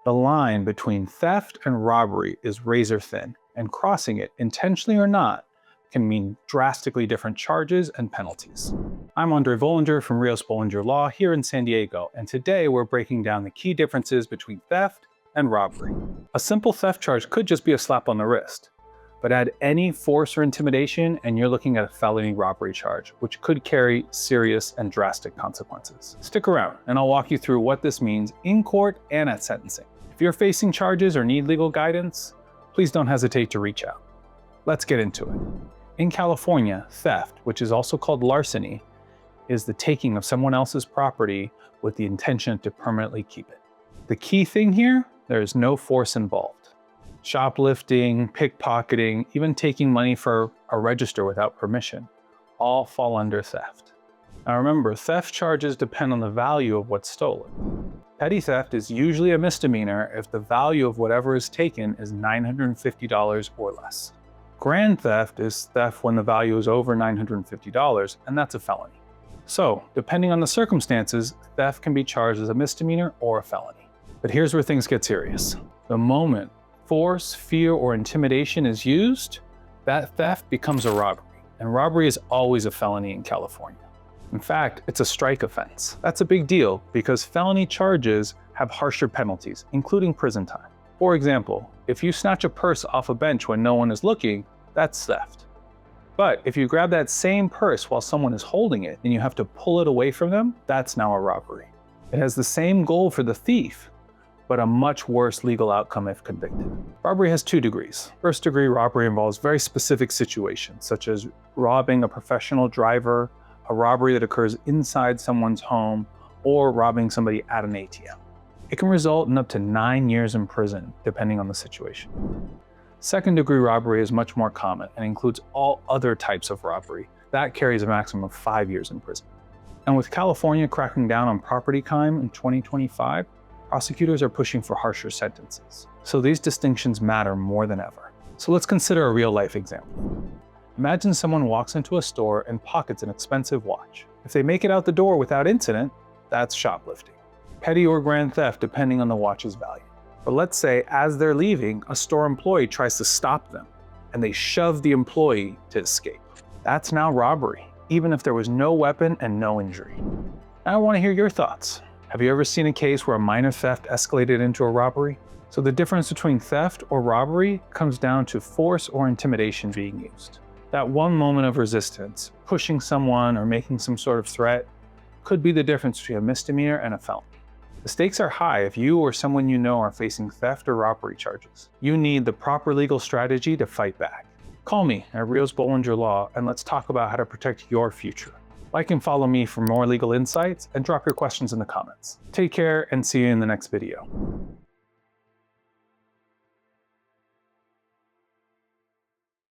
The line between theft and robbery is razor thin, and crossing it, intentionally or not, can mean drastically different charges and penalties. I'm Andre Vollinger from Rios Bollinger Law here in San Diego, and today we're breaking down the key differences between theft and robbery. A simple theft charge could just be a slap on the wrist, but add any force or intimidation and you're looking at a felony robbery charge, which could carry serious and drastic consequences. Stick around and I'll walk you through what this means in court and at sentencing. If you're facing charges or need legal guidance, please don't hesitate to reach out. Let's get into it. In California, theft, which is also called larceny, is the taking of someone else's property with the intention to permanently keep it. The key thing here, there is no force involved. Shoplifting, pickpocketing, even taking money for a register without permission, all fall under theft. Now remember, theft charges depend on the value of what's stolen. Petty theft is usually a misdemeanor if the value of whatever is taken is $950 or less. Grand theft is theft when the value is over $950, and that's a felony. So, depending on the circumstances, theft can be charged as a misdemeanor or a felony. But here's where things get serious. The moment force, fear, or intimidation is used, that theft becomes a robbery. And robbery is always a felony in California. In fact, it's a strike offense. That's a big deal because felony charges have harsher penalties, including prison time. For example, if you snatch a purse off a bench when no one is looking, that's theft. But if you grab that same purse while someone is holding it and you have to pull it away from them, that's now a robbery. It has the same goal for the thief, but a much worse legal outcome if convicted. Robbery has 2 degrees. First degree robbery involves very specific situations, such as robbing a professional driver, a robbery that occurs inside someone's home, or robbing somebody at an ATM. It can result in up to 9 years in prison, depending on the situation. Second degree robbery is much more common and includes all other types of robbery. That carries a maximum of 5 years in prison. And with California cracking down on property crime in 2025, prosecutors are pushing for harsher sentences. So these distinctions matter more than ever. So let's consider a real-life example. Imagine someone walks into a store and pockets an expensive watch. If they make it out the door without incident, that's shoplifting. Petty or grand theft depending on the watch's value. But let's say as they're leaving, a store employee tries to stop them and they shove the employee to escape. That's now robbery, even if there was no weapon and no injury. Now I want to hear your thoughts. Have you ever seen a case where a minor theft escalated into a robbery? So the difference between theft or robbery comes down to force or intimidation being used. That one moment of resistance, pushing someone or making some sort of threat, could be the difference between a misdemeanor and a felony. The stakes are high if you or someone you know are facing theft or robbery charges. You need the proper legal strategy to fight back. Call me at Rios Bollinger Law and let's talk about how to protect your future. Like and follow me for more legal insights and drop your questions in the comments. Take care and see you in the next video.